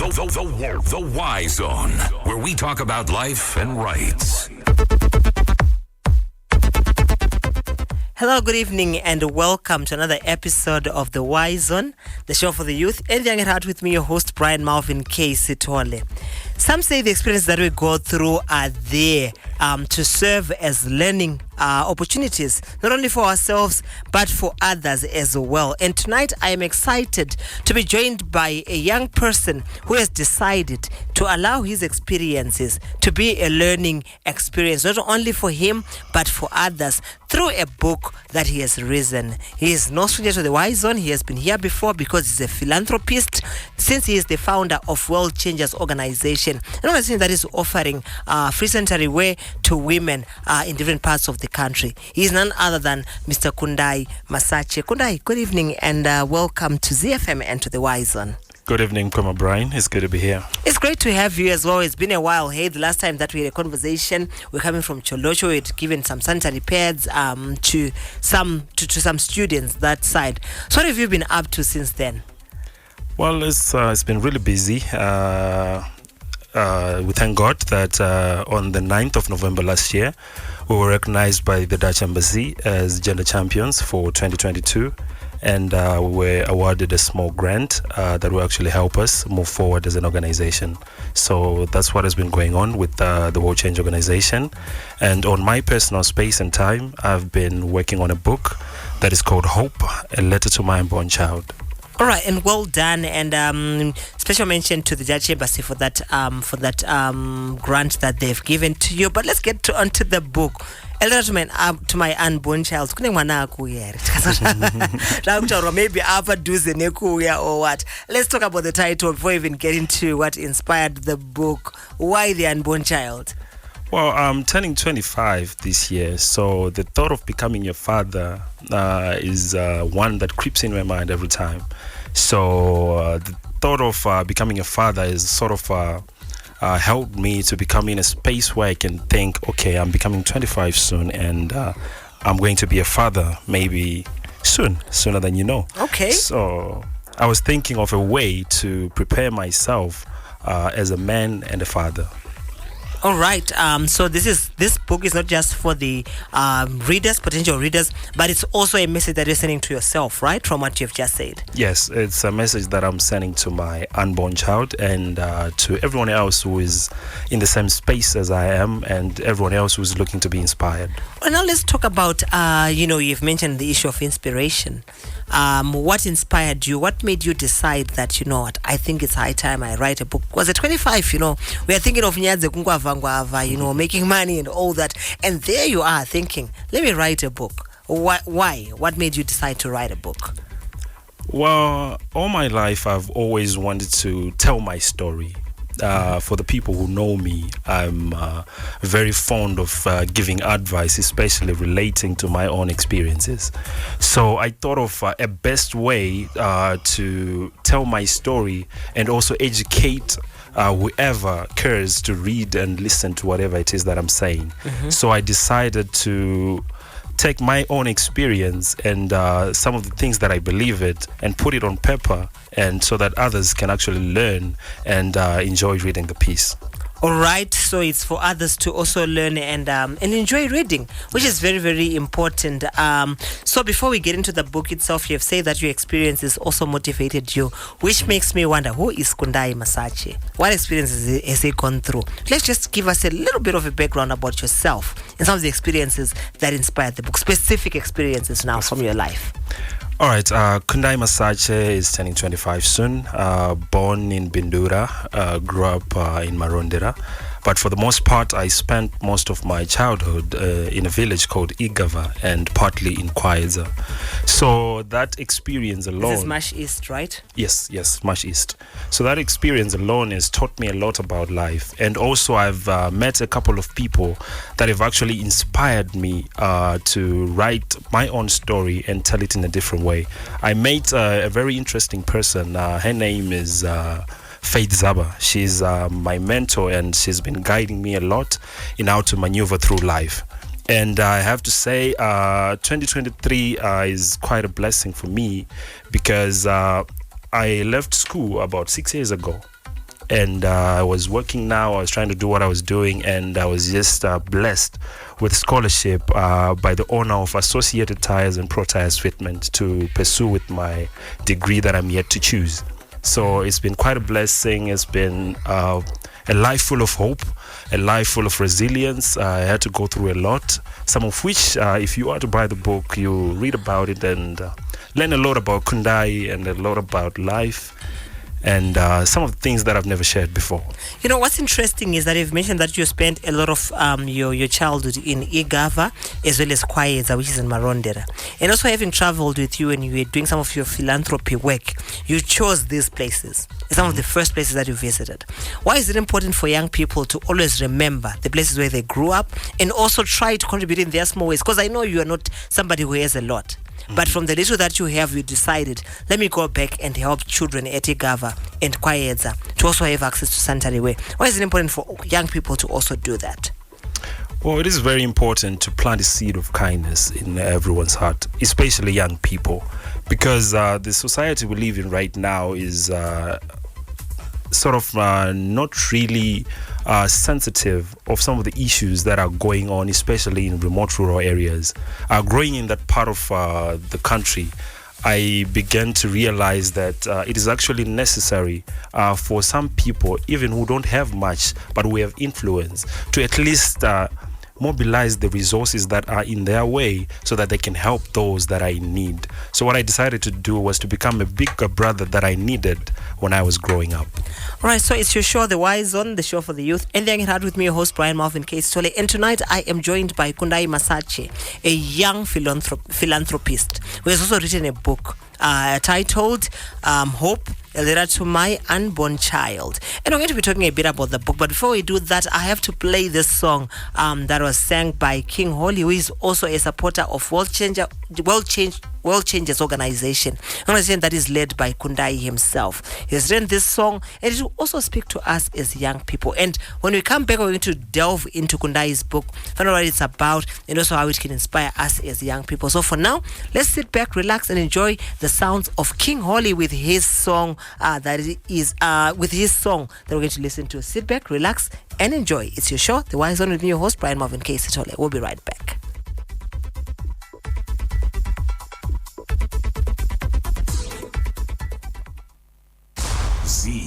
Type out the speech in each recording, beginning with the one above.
The Y Zone, where we talk about life and rights. Hello, good evening, and welcome to another episode of the Y Zone, the show for the youth. And young at heart, with me, your host, Brian Malvin K. Sitole. Some say the experiences that we go through are there to serve as learning opportunities, not only for ourselves, but for others as well. And tonight, I am excited to be joined by a young person who has decided to allow his experiences to be a learning experience, not only for him, but for others, through a book that he has written. He is no stranger to the Y Zone. He has been here before because he's a philanthropist, since he is the founder of World Changers Organization, an organization that is offering free sanitary wear to women in different parts of the country. He is none other than Mr. Kundai Masache. Kundai, good evening, and welcome to Zifm and to the Y Zone. Good evening, Kwama Brian. It's good to be here. It's great to have you as well. It's been a while. Hey, the last time that we had a conversation, we're coming from Cholocho. We'd given some sanitary pads to some students that side. So what have you been up to since then? Well, it's been really busy. We thank God that on the 9th of November last year, we were recognized by the Dutch Embassy as gender champions for 2022. And we were awarded a small grant that will actually help us move forward as an organization. So that's what has been going on with the World Change Organization. And on my personal space and time, I've been working on a book that is called Hope, A Letter to My Unborn Child. All right, and well done, and special mention to the Dutch Embassy for that grant that they've given to you. But let's get onto the book. A letter to my unborn child. Maybe or what. Let's talk about the title before we even get into what inspired the book. Why the unborn child? Well, I'm turning 25 this year, so the thought of becoming a father is one that creeps in my mind every time. So the thought of becoming a father is sort of helped me to become in a space where I can think, okay, I'm becoming 25 soon, and I'm going to be a father maybe sooner than you know. Okay. So I was thinking of a way to prepare myself as a man and a father. All right. So this book is not just for the potential readers, but it's also a message that you're sending to yourself, right? From what you've just said. Yes, it's a message that I'm sending to my unborn child and to everyone else who is in the same space as I am, and everyone else who's looking to be inspired. Well, now let's talk about, you've mentioned the issue of inspiration. What inspired you? What made you decide that, I think it's high time I write a book? Was at 25, we are thinking of Nyadze Kungwa, making money and all that. And there you are thinking, let me write a book. Why? What made you decide to write a book? Well, all my life I've always wanted to tell my story. For the people who know me, I'm very fond of giving advice, especially relating to my own experiences. So I thought of a best way to tell my story and also educate whoever cares to read and listen to whatever it is that I'm saying. Mm-hmm. So I decided to take my own experience and some of the things that I believe it and put it on paper, and so that others can actually learn and enjoy reading the piece. All right, so it's for others to also learn and enjoy reading, which is very, very important. So before we get into the book itself, you have said that your experiences also motivated you, which makes me wonder, who is Kundai Masache? What experiences has he gone through? Let's just give us a little bit of a background about yourself and some of the experiences that inspired the book, specific experiences now from your life. All right, Kundai Masache is turning 25 soon. Born in Bindura, grew up in Marondera. But for the most part, I spent most of my childhood in a village called Igava and partly in Kwaeza. So that experience alone... This is Mash East, right? Yes, Mash East. So that experience alone has taught me a lot about life. And also I've met a couple of people that have actually inspired me to write my own story and tell it in a different way. I met a very interesting person. Her name is... Faith Zaba. She's my mentor, and she's been guiding me a lot in how to maneuver through life. And I have to say, 2023 is quite a blessing for me because I left school about 6 years ago. and I was working now. I was trying to do what I was doing, and I was just blessed with scholarship by the owner of Associated Tires and Pro Tires Fitment to pursue with my degree that I'm yet to choose. So it's been quite a blessing. It's been a life full of hope, a life full of resilience. I had to go through a lot, some of which, if you are to buy the book, you read about it and learn a lot about Kundai and a lot about life and some of the things that I've never shared before. You know, what's interesting is that you've mentioned that you spent a lot of your childhood in Igava as well as Kwayeza, which is in Marondera. And also having traveled with you and you were doing some of your philanthropy work, you chose these places, some of the first places that you visited. Why is it important for young people to always remember the places where they grew up and also try to contribute in their small ways? Because I know you are not somebody who has a lot. But from the little that you have, you decided, let me go back and help children at Igava and Kwayeza to also have access to sanitary ware. Why is it important for young people to also do that? Well, it is very important to plant a seed of kindness in everyone's heart, especially young people, because the society we live in right now is sort of not really sensitive of some of the issues that are going on, especially in remote rural areas. Growing in that part of the country, I began to realize that it is actually necessary for some people, even who don't have much, but who have influence, to at least mobilize the resources that are in their way so that they can help those that are in need. So what I decided to do was to become a bigger brother that I needed when I was growing up. All right, so it's your show, The Wise On, the show for the youth. And then had with me your host, Brian Malvin K. And tonight I am joined by Kundai Masache, a young philanthropist who has also written a book titled Hope, a letter to my unborn child. And we're going to be talking a bit about the book. But before we do that, I have to play this song that was sang by King Holly, who is also a supporter of World Changers organization that is led by Kundai himself. He has written this song and it will also speak to us as young people. And when we come back, we're going to delve into Kundai's book, find out what it's about and also how it can inspire us as young people. So for now, let's sit back, relax and enjoy the sounds of King Holly with his song that we're going to listen to. Sit back, relax and enjoy. It's your show, The Wise On, with me, your host, Brian Marvin K. We'll be right back. Z.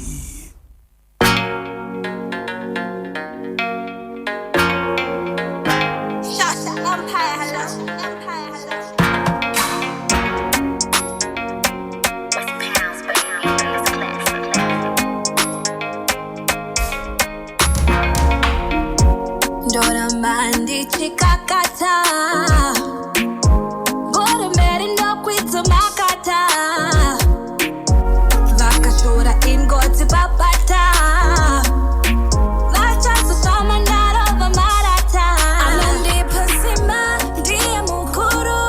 Dora mandi chikakata, bora meri no kwito makata, vakashura ingoti papata, vachasu soma narova marata, anondi pasima ndiye mukuru,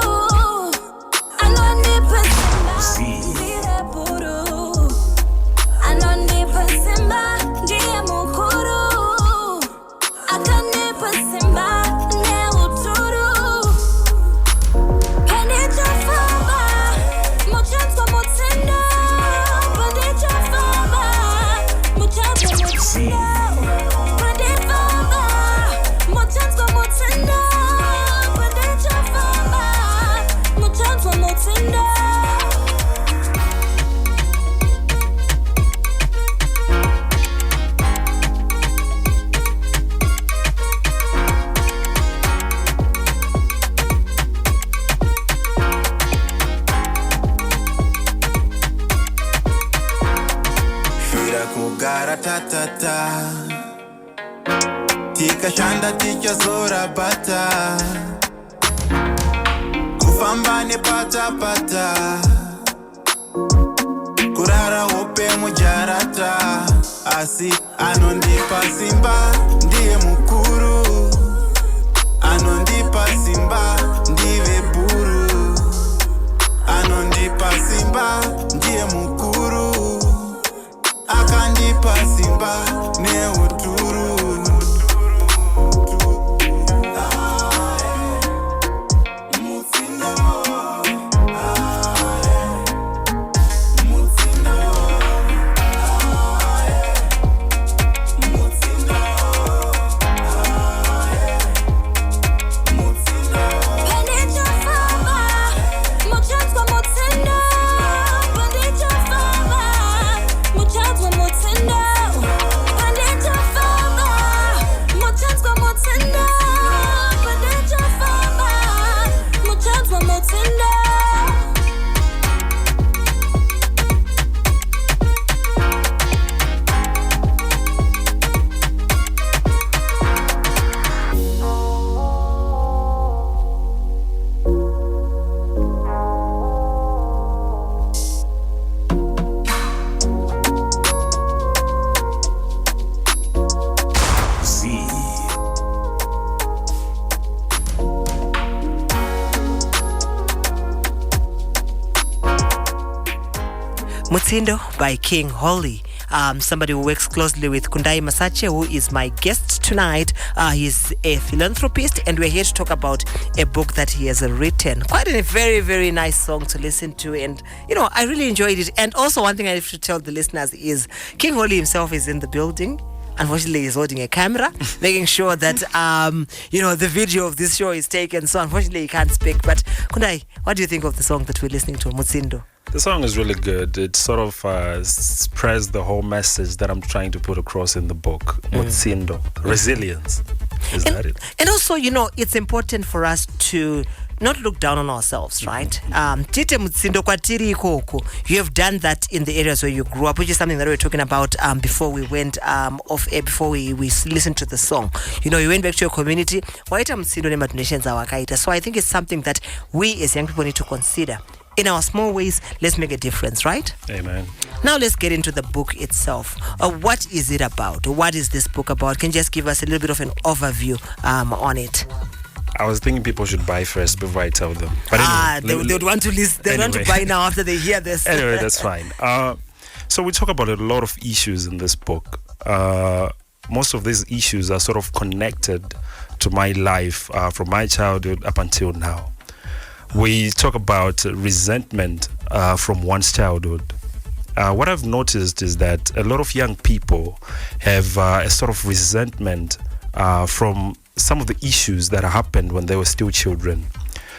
anondi pasima ndiye puru, anondi pasima ndiye mukuru, akane Simba, Neuturu, and it's a fava, muchas como tendo, but it's a fava, muchas como tendo, but it's fava, muchas como tendo, but it's a fava, muchas como tendo. Tatata tika shanda ticha zora bata kufamba ne pata pata kurara hope mujarata asi anondipa simba ndiye mukuru anondipa simba ndive buru anondipa simba ndiye mukuru akandipa simba neuturu Mutsindo. Pandita Fama. Muchanswa Mutsindo. Pandita Fama. Muchanswa Mutsindo. Mutsindo by King Holly. Somebody who works closely with Kundai Masache, who is my guest tonight. He's a philanthropist, and we're here to talk about a book that he has written. Quite a very, very nice song to listen to, and I really enjoyed it. And also, one thing I have to tell the listeners is King Holly himself is in the building. Unfortunately, he's holding a camera, making sure that the video of this show is taken. So unfortunately, he can't speak. But Kundai, what do you think of the song that we're listening to, Mutsindo? The song is really good. It sort of spreads the whole message that I'm trying to put across in the book. Mutsindo, resilience. Is that it? And also, it's important for us to not look down on ourselves, right? Tite mutsindo kwatiri ikoko. You have done that in the areas where you grew up, which is something that we were talking about before we went off air, before we listened to the song. You went back to your community. Waita mutsindo ne donations awakaita. So I think it's something that we as young people need to consider. In our small ways, let's make a difference, right? Amen. Now let's get into the book itself. What is it about? What is this book about? Can you just give us a little bit of an overview on it? I was thinking people should buy first before I tell them. But anyway, they would want to listen. They want to buy now after they hear this. Anyway, that's fine. So we talk about a lot of issues in this book. Most of these issues are sort of connected to my life from my childhood up until now. We talk about resentment from one's childhood. What I've noticed is that a lot of young people have a sort of resentment from some of the issues that happened when they were still children.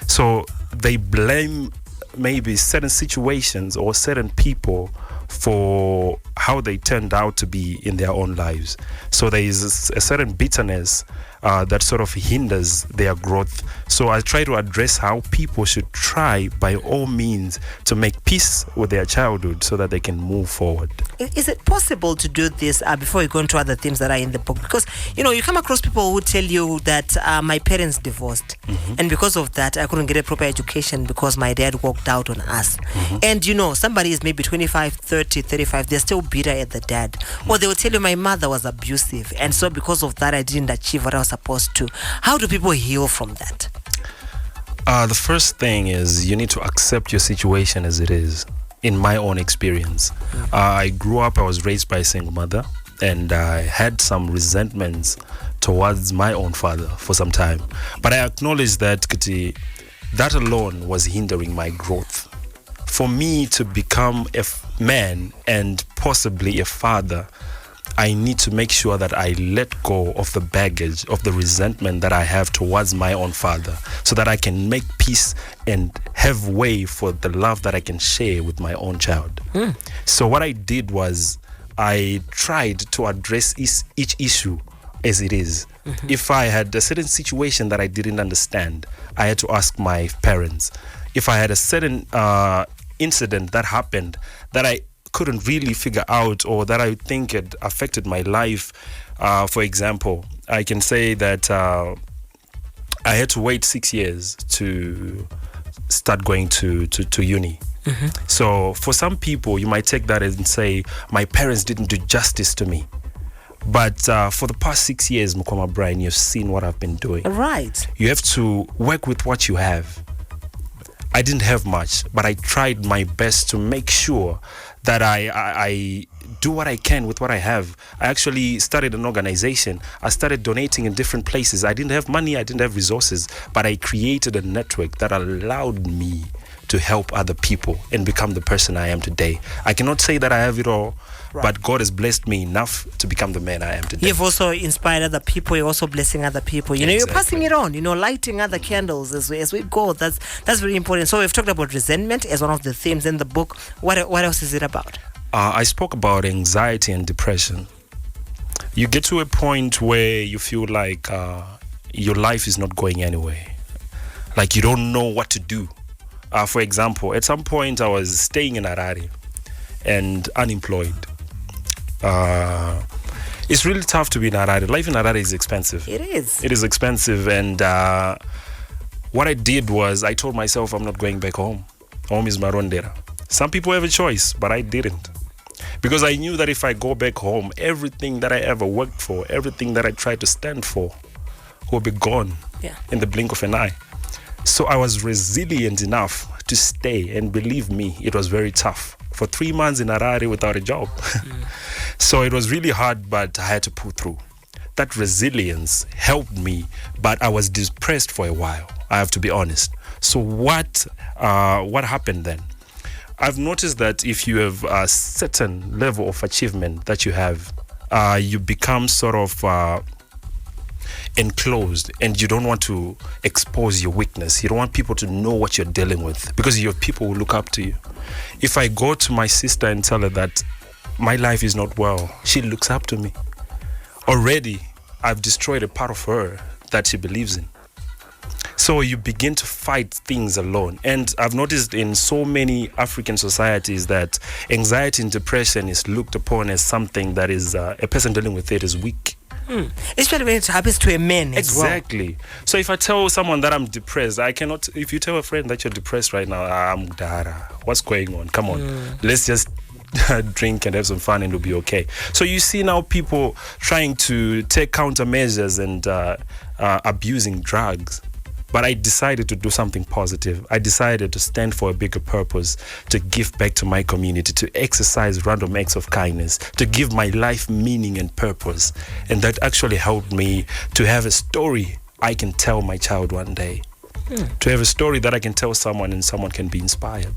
So they blame maybe certain situations or certain people for how they turned out to be in their own lives. So there is a certain bitterness that sort of hinders their growth. So I try to address how people should try by all means to make peace with their childhood so that they can move forward. Is it possible to do this before you go into other themes that are in the book? Because, you come across people who tell you that my parents divorced. And because of that, I couldn't get a proper education because my dad walked out on us. And, somebody is maybe 25, 30, 35, they're still bitter at the dad. Or they will tell you my mother was abusive. And so because of that, I didn't achieve what I was supposed to. How do people heal from that? The first thing is you need to accept your situation as it is. In my own experience, I grew up, I was raised by a single mother, and I had some resentments towards my own father for some time. But I acknowledge that that alone was hindering my growth. For me to become a man and possibly a father, I need to make sure that I let go of the baggage of the resentment that I have towards my own father so that I can make peace and have way for the love that I can share with my own child. So what I did was I tried to address each issue as it is. If I had a certain situation that I didn't understand, I had to ask my parents. If I had a certain incident that happened that I couldn't really figure out or that I think it affected my life, for example, I can say that I had to wait 6 years to start going to uni. So for some people, you might take that and say, my parents didn't do justice to me. But for the past 6 years, Mukoma Brian, you've seen what I've been doing. Right. You have to work with what you have. I didn't have much, but I tried my best to make sure that I do what I can with what I have. I actually started an organization. I started donating in different places. I didn't have money, I didn't have resources, but I created a network that allowed me to help other people and become the person I am today. I cannot say that I have it all, but God has blessed me enough to become the man I am today. You've also inspired other people. You're also blessing other people. You're passing it on. Lighting other candles as we go. That's very important. So we've talked about resentment as one of the themes in the book. What else is it about? I spoke about anxiety and depression. You get to a point where you feel like your life is not going anywhere. Like you don't know what to do. For example, at some point I was staying in Harare and unemployed. It's really tough to be in Harare. Life in Harare is expensive. It is. It is expensive, and what I did was I told myself I'm not going back home. Home is Marondera. Some people have a choice, but I didn't. Because I knew that if I go back home, everything that I ever worked for, everything that I tried to stand for will be gone in the blink of an eye. So I was resilient enough to stay, and believe me, it was very tough. For 3 months in Harare without a job. So it was really hard, but I had to pull through. That resilience helped me, but I was depressed for a while, I have to be honest. So what happened then? I've noticed that if you have a certain level of achievement that you have, you become sort of enclosed, and you don't want to expose your weakness. You don't want people to know what you're dealing with, because you have people who look up to you. If I go to my sister and tell her that my life is not well, she looks up to me. Already, I've destroyed a part of her that she believes in. So you begin to fight things alone. And I've noticed in so many African societies that anxiety and depression is looked upon as something that is, a person dealing with it is weak. Especially when it happens to a man as well. Exactly. So if I tell someone that I'm depressed, I cannot. If you tell a friend that you're depressed right now, I'm Dara. What's going on? Come on, let's just drink and have some fun, and it'll be okay. So you see now people trying to take countermeasures and abusing drugs. But I decided to do something positive. I decided to stand for a bigger purpose, to give back to my community, to exercise random acts of kindness, to give my life meaning and purpose. And that actually helped me to have a story I can tell my child one day. To have a story that I can tell someone and someone can be inspired.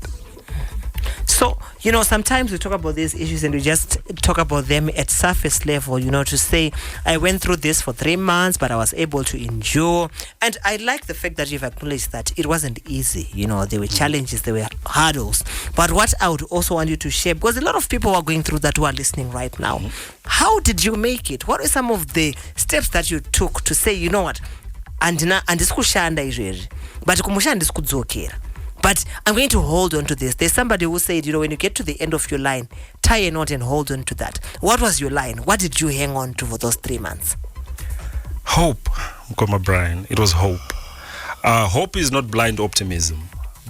So, sometimes we talk about these issues and we just talk about them at surface level, to say, I went through this for 3 months, but I was able to endure. And I like the fact that you've acknowledged that it wasn't easy. There were challenges, there were hurdles. But what I would also want you to share, because a lot of people are going through that who are listening right now. How did you make it? What are some of the steps that you took to say, you know what, andisikushanda izvezvi, but kumushanda ndisikudzokera. But I'm going to hold on to this. There's somebody who said, when you get to the end of your line, tie a knot and hold on to that. What was your line? What did you hang on to for those 3 months? Hope, Mkoma Brian. It was hope. Hope is not blind optimism,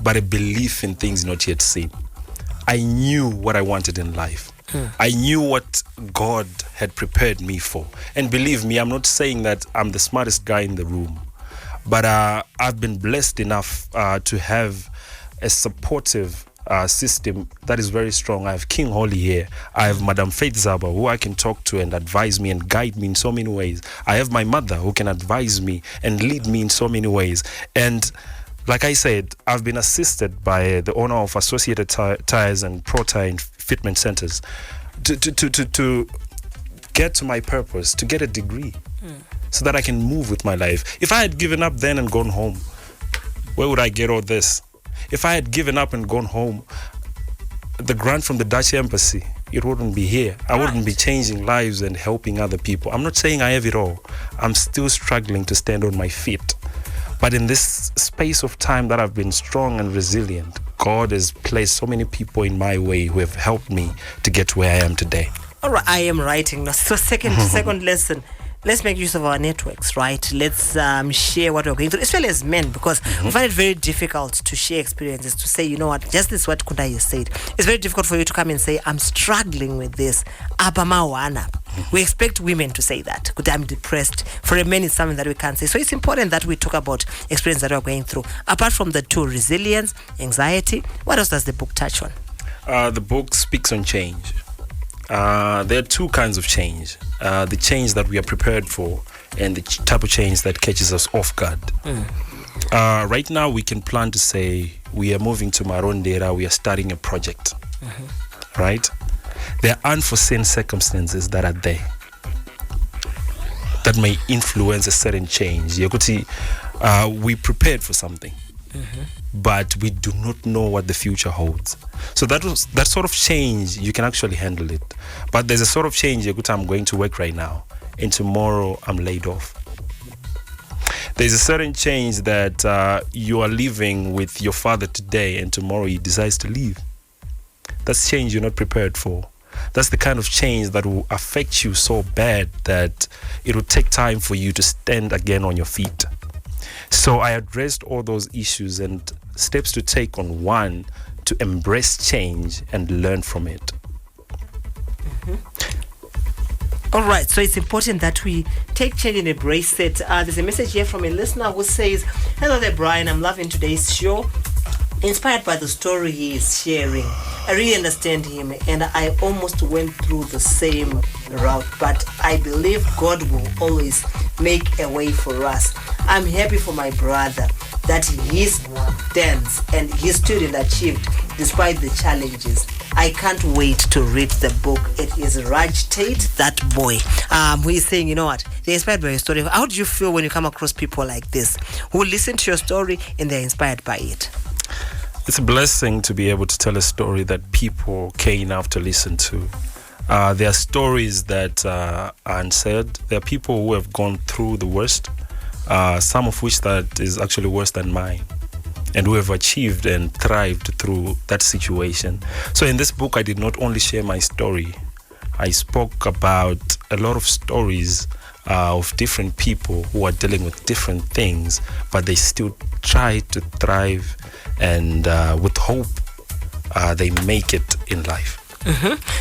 but a belief in things not yet seen. I knew what I wanted in life. I knew what God had prepared me for. And believe me, I'm not saying that I'm the smartest guy in the room, but I've been blessed enough to have a supportive system that is very strong. I have King Holly here. I have Madam Faith Zaba, who I can talk to and advise me and guide me in so many ways. I have my mother, who can advise me and lead me in so many ways. And like I said, I've been assisted by the owner of Associated Tires and Pro Tire Fitment Centers to get to my purpose, to get a degree, so that I can move with my life. If I had given up then and gone home, where would I get all this? If I had given up and gone home, the grant from the Dutch embassy, it wouldn't be here. I wouldn't be changing lives and helping other people. I'm not saying I have it all. I'm still struggling to stand on my feet. But in this space of time that I've been strong and resilient, God has placed so many people in my way who have helped me to get to where I am today. All right, I am writing now. So second lesson. Let's make use of our networks, right? Let's share what we're going through, especially as men, because we find it very difficult to share experiences, to say, you know what, just this what Kundai has said. It's very difficult for you to come and say, I'm struggling with this. We expect women to say that. I'm depressed. For a man, it's something that we can't say. So it's important that we talk about experience that we're going through. Apart from the two, resilience, anxiety, what else does the book touch on? The book speaks on change. There are two kinds of change. The change that we are prepared for and the type of change that catches us off guard. Right now we can plan to say we are moving to Marondera, we are starting a project. Right? There are unforeseen circumstances that are there that may influence a certain change. We prepared for something. but we do not know what the future holds. So that sort of change, you can actually handle it. But there's a sort of change, I'm going to work right now, and tomorrow I'm laid off. There's a certain change that you are living with your father today, and tomorrow he decides to leave. That's change you're not prepared for. That's the kind of change that will affect you so bad that it will take time for you to stand again on your feet. So I addressed all those issues and steps to take on one, to embrace change and learn from it. All right, so it's important that we take change and embrace it. There's a message here from a listener who says, "Hello there, Brian. I'm loving today's show. Inspired by the story he is sharing. I really understand him, and I almost went through the same route, but I believe God will always make a way for us. I'm happy for my brother that he stands and he student achieved despite the challenges. I can't wait to read the book. It is Raj Tate, that boy, who is saying, you know what, they're inspired by your story. How do you feel when you come across people like this who listen to your story and they're inspired by it? It's a blessing to be able to tell a story that people care enough to listen to. There are stories that are unsaid. There are people who have gone through the worst, some of which that is actually worse than mine, and who have achieved and thrived through that situation. So in this book, I did not only share my story. I spoke about a lot of stories of different people who are dealing with different things, but they still try to thrive, and with hope, they make it in life.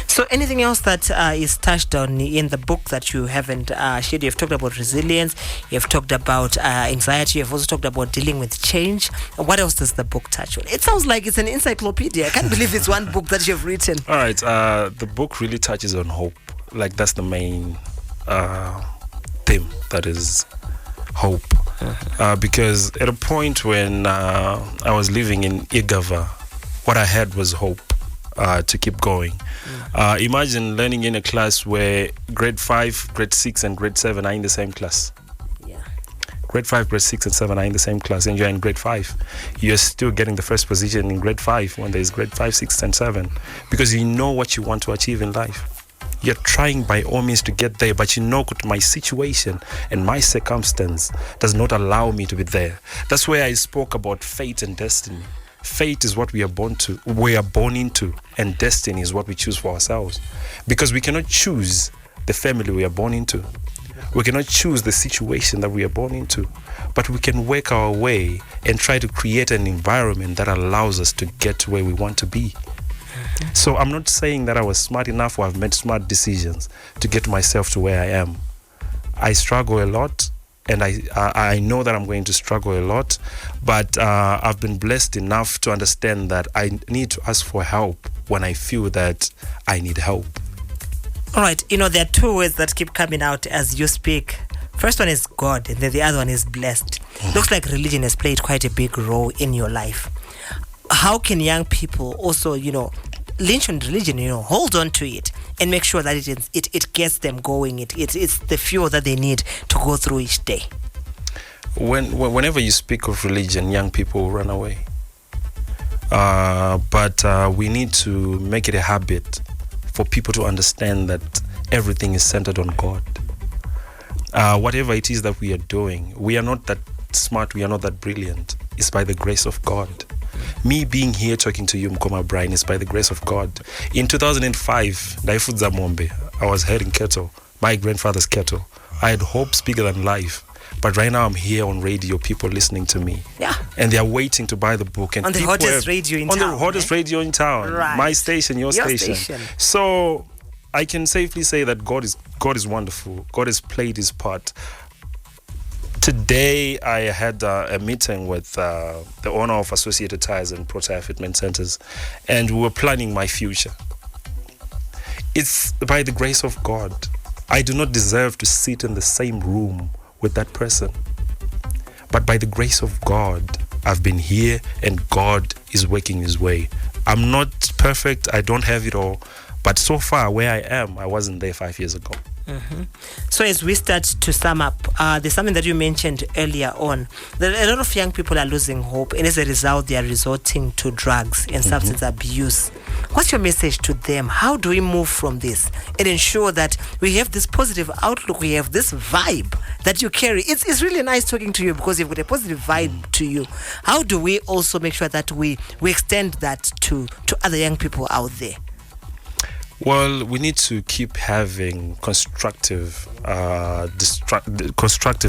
So anything else that is touched on in the book that you haven't shared? You've talked about resilience, you've talked about anxiety, you've also talked about dealing with change. What else does the book touch on? It sounds like it's an encyclopedia. I can't believe it's one book that you've written. All right, the book really touches on hope. Like, that's the main theme, that is hope. Because at a point when I was living in Igava, what I had was hope to keep going. Imagine learning in a class where grade 5, grade 6 and grade 7 are in the same class. Yeah. Grade 5, grade 6 and 7 are in the same class, and you're in grade 5. You're still getting the first position in grade 5 when there's grade 5, 6 and 7, because you know what you want to achieve in life. You're trying by all means to get there, but you know my situation and my circumstance does not allow me to be there. That's where I spoke about fate and destiny. Fate is what we are born into, and destiny is what we choose for ourselves. Because we cannot choose the family we are born into. We cannot choose the situation that we are born into, but we can work our way and try to create an environment that allows us to get to where we want to be. So I'm not saying that I was smart enough or I've made smart decisions to get myself to where I am. I struggle a lot, and I know that I'm going to struggle a lot, but I've been blessed enough to understand that I need to ask for help when I feel that I need help. All right, there are two words that keep coming out as you speak. First one is God, and then the other one is blessed. Looks like religion has played quite a big role in your life. How can young people also, lynch on religion, hold on to it and make sure that it gets them going. It's the fuel that they need to go through each day. Whenever you speak of religion, young people run away. But we need to make it a habit for people to understand that everything is centered on God. Whatever it is that we are doing, we are not that smart, we are not that brilliant. It's by the grace of God. Me being here talking to you, Mkoma Brian, is by the grace of God. In 2005, Daifudza Mombe, I was herding cattle, my grandfather's cattle. I had hopes bigger than life. But right now I'm here on radio, people listening to me. Yeah. And they're waiting to buy the book. And on the hottest radio in town. On the hottest radio in town. Right. My station, your station. So I can safely say that God is wonderful. God has played his part. Today, I had a meeting with the owner of Associated Tires and Pro Tire Fitment Centers, and we were planning my future. It's by the grace of God. I do not deserve to sit in the same room with that person. But by the grace of God, I've been here, and God is working his way. I'm not perfect. I don't have it all. But so far, where I am, I wasn't there 5 years ago. So as we start to sum up, there's something that you mentioned earlier on. That a lot of young people are losing hope, and as a result, they are resorting to drugs and substance abuse. What's your message to them? How do we move from this and ensure that we have this positive outlook, we have this vibe that you carry? It's really nice talking to you because you've got a positive vibe to you. How do we also make sure that we extend that to other young people out there? Well, we need to keep having constructive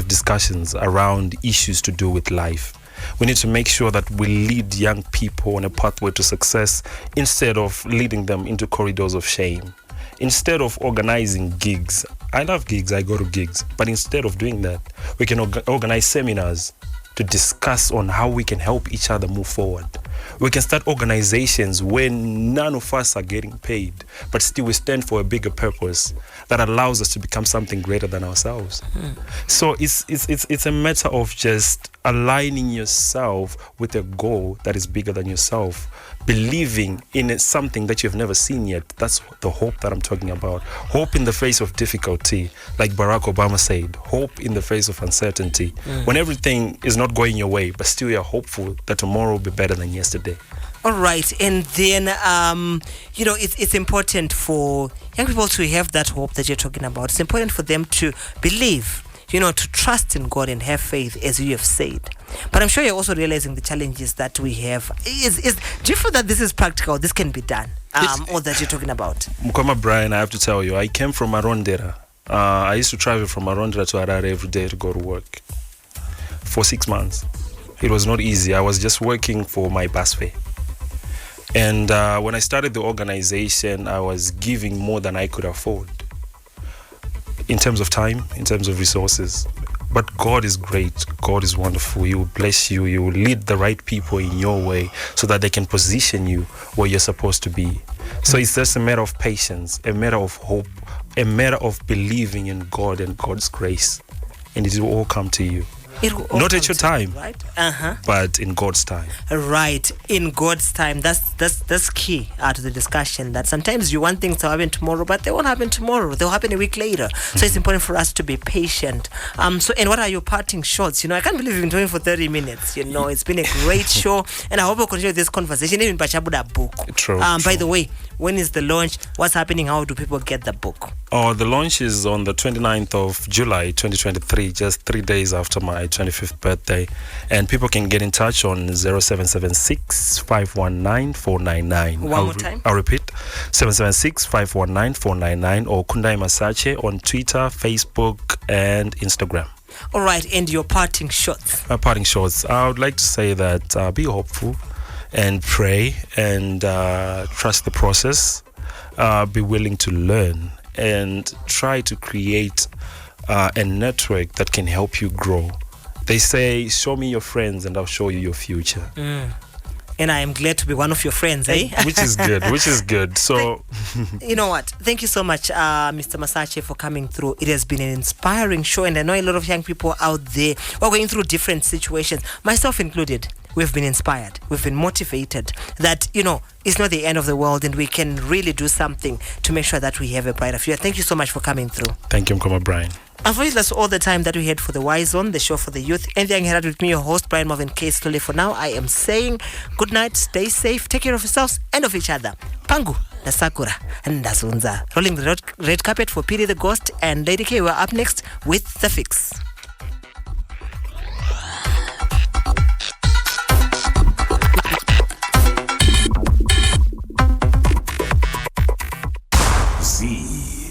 discussions around issues to do with life. We need to make sure that we lead young people on a pathway to success instead of leading them into corridors of shame. Instead of organizing gigs, I love gigs, I go to gigs, but instead of doing that, we can organize seminars to discuss on how we can help each other move forward. We can start organizations where none of us are getting paid, but still we stand for a bigger purpose that allows us to become something greater than ourselves. So it's a matter of just aligning yourself with a goal that is bigger than yourself, believing in something that you've never seen yet. That's the hope that I'm talking about. Hope in the face of difficulty, like Barack Obama said, hope in the face of uncertainty. When everything is not going your way, but still you're hopeful that tomorrow will be better than yesterday. All right, and then it's important for young people to have that hope that you're talking about. It's important for them to believe, to trust in God and have faith, as you have said. But I'm sure you're also realizing the challenges that we have. Do you feel that this is practical? This can be done, or that you're talking about? Mukoma Brian, I have to tell you, I came from Arondera. I used to travel from Arondera to Harare every day to go to work for 6 months. It was not easy. I was just working for my bus fare. And when I started the organization, I was giving more than I could afford in terms of time, in terms of resources. But God is great. God is wonderful. He will bless you. He will lead the right people in your way so that they can position you where you're supposed to be. So it's just a matter of patience, a matter of hope, a matter of believing in God and God's grace. And it will all come to you. Not at your time, right? But in God's time. Right, in God's time. That's key to the discussion. That sometimes you want things to happen tomorrow, but they won't happen tomorrow. They'll happen a week later. So it's important for us to be patient. And what are your parting shots? I can't believe you've been doing for 30 minutes. It's been a great show, and I hope we'll continue this conversation even Bachabuda book. True. By the way, when is the launch? What's happening? How do people get the book? The launch is on the 29th of July 2023, just 3 days after my 25th birthday. And people can get in touch on 0776 519 499. One more time? I'll repeat, 776 519 499, or Kundai Masache on Twitter, Facebook, and Instagram. All right, and your parting shots? My parting shots. I would like to say that be hopeful and pray and trust the process. Be willing to learn and try to create a network that can help you grow. They say, show me your friends and I'll show you your future. And I am glad to be one of your friends, eh? Which is good. So, you know what? Thank you so much, Mr. Masache, for coming through. It has been an inspiring show, and I know a lot of young people out there are going through different situations, myself included. We've been inspired. We've been motivated that, it's not the end of the world, and we can really do something to make sure that we have a brighter future. Thank you so much for coming through. Thank you, Mkoma Brian. Unfortunately, that's all the time that we had for the Y Zone, the show for the youth. And then here with me, your host, Brian Marvin K. Slowly. For now, I am saying good night, stay safe, take care of yourselves and of each other. Pangu, the Sakura, and Ndazunza. Rolling the red carpet for Piri the Ghost and Lady K. We're up next with The Fix.